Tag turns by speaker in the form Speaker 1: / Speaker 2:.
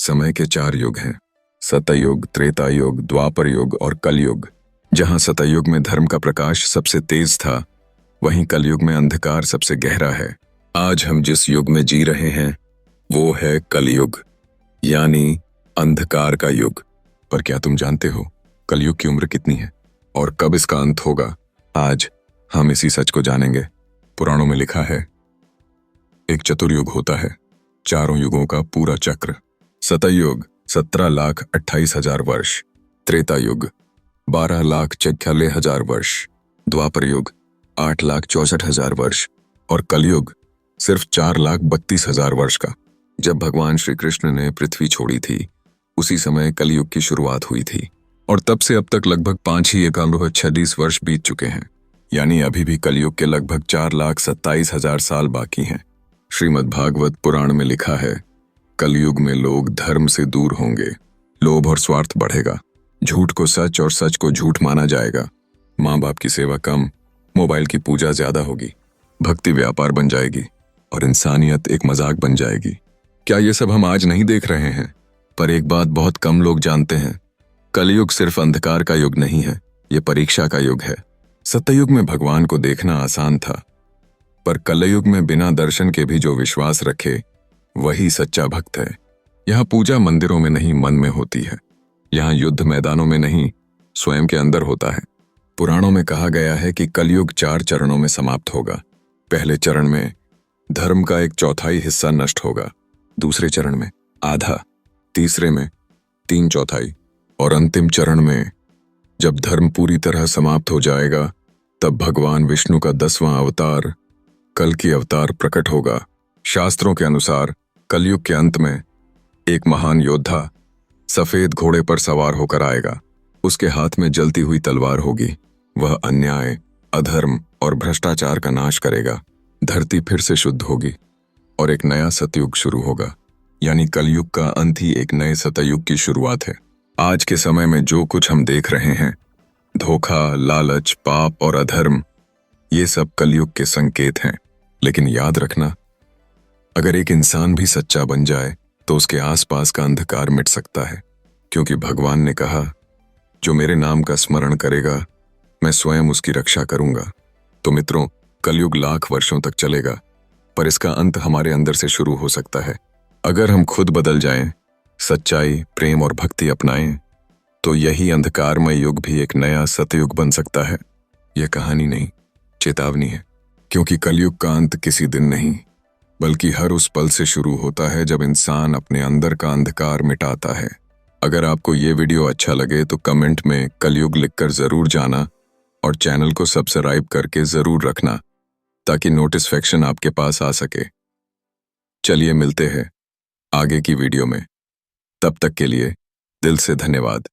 Speaker 1: समय के 4 युग हैं, सतयुग, त्रेता युग, द्वापर युग और कलयुग। जहां सतयुग में धर्म का प्रकाश सबसे तेज था, वहीं कलयुग में अंधकार सबसे गहरा है। आज हम जिस युग में जी रहे हैं वो है कलयुग, यानी अंधकार का युग। पर क्या तुम जानते हो कलयुग की उम्र कितनी है और कब इसका अंत होगा? आज हम इसी सच को जानेंगे। पुराणों में लिखा है, एक चतुर्युग होता है, चारों युगों का पूरा चक्र। सतयुग 17,28,000 वर्ष, त्रेता युग 12,46,000 वर्ष, द्वापर युग 8,64,000 वर्ष और कलयुग सिर्फ 4,32,000 वर्ष का। जब भगवान श्री कृष्ण ने पृथ्वी छोड़ी थी, उसी समय कलयुग की शुरुआत हुई थी और तब से अब तक लगभग 5,146 वर्ष बीत चुके हैं। यानी अभी भी कलयुग के लगभग 4,27,000 साल बाकी हैं। श्रीमद् भागवत पुराण में लिखा है, कलयुग में लोग धर्म से दूर होंगे, लोभ और स्वार्थ बढ़ेगा, झूठ को सच और सच को झूठ माना जाएगा, माँ बाप की सेवा कम, मोबाइल की पूजा ज्यादा होगी, भक्ति व्यापार बन जाएगी और इंसानियत एक मजाक बन जाएगी। क्या ये सब हम आज नहीं देख रहे हैं? पर एक बात बहुत कम लोग जानते हैं, कलयुग सिर्फ अंधकार का युग नहीं है, ये परीक्षा का युग है। सत्ययुग में भगवान को देखना आसान था, पर कलयुग में बिना दर्शन के भी जो विश्वास रखे वही सच्चा भक्त है। यहाँ पूजा मंदिरों में नहीं, मन में होती है। यहाँ युद्ध मैदानों में नहीं, स्वयं के अंदर होता है। पुराणों में कहा गया है कि कलयुग 4 चरणों में समाप्त होगा। पहले चरण में धर्म का 1/4 हिस्सा नष्ट होगा, दूसरे चरण में आधा, तीसरे में 3/4 और अंतिम चरण में जब धर्म पूरी तरह समाप्त हो जाएगा, तब भगवान विष्णु का 10वां अवतार कल्कि अवतार प्रकट होगा। शास्त्रों के अनुसार कलयुग के अंत में एक महान योद्धा सफेद घोड़े पर सवार होकर आएगा। उसके हाथ में जलती हुई तलवार होगी। वह अन्याय, अधर्म और भ्रष्टाचार का नाश करेगा। धरती फिर से शुद्ध होगी और एक नया सतयुग शुरू होगा। यानी कलयुग का अंत ही एक नए सतयुग की शुरुआत है। आज के समय में जो कुछ हम देख रहे हैं, धोखा, लालच, पाप और अधर्म, ये सब कलयुग के संकेत हैं। लेकिन याद रखना, अगर एक इंसान भी सच्चा बन जाए तो उसके आसपास का अंधकार मिट सकता है, क्योंकि भगवान ने कहा, जो मेरे नाम का स्मरण करेगा मैं स्वयं उसकी रक्षा करूंगा। तो मित्रों, कलयुग लाख वर्षों तक चलेगा, पर इसका अंत हमारे अंदर से शुरू हो सकता है। अगर हम खुद बदल जाएं, सच्चाई, प्रेम और भक्ति अपनाएं, तो यही अंधकारमय युग भी एक नया सतयुग बन सकता है। यह कहानी नहीं, चेतावनी है, क्योंकि कलयुग का अंत किसी दिन नहीं, बल्कि हर उस पल से शुरू होता है जब इंसान अपने अंदर का अंधकार मिटाता है। अगर आपको ये वीडियो अच्छा लगे तो कमेंट में कलयुग लिखकर जरूर जाना और चैनल को सब्सक्राइब करके जरूर रखना, ताकि नोटिफिकेशन आपके पास आ सके। चलिए मिलते हैं आगे की वीडियो में। तब तक के लिए दिल से धन्यवाद।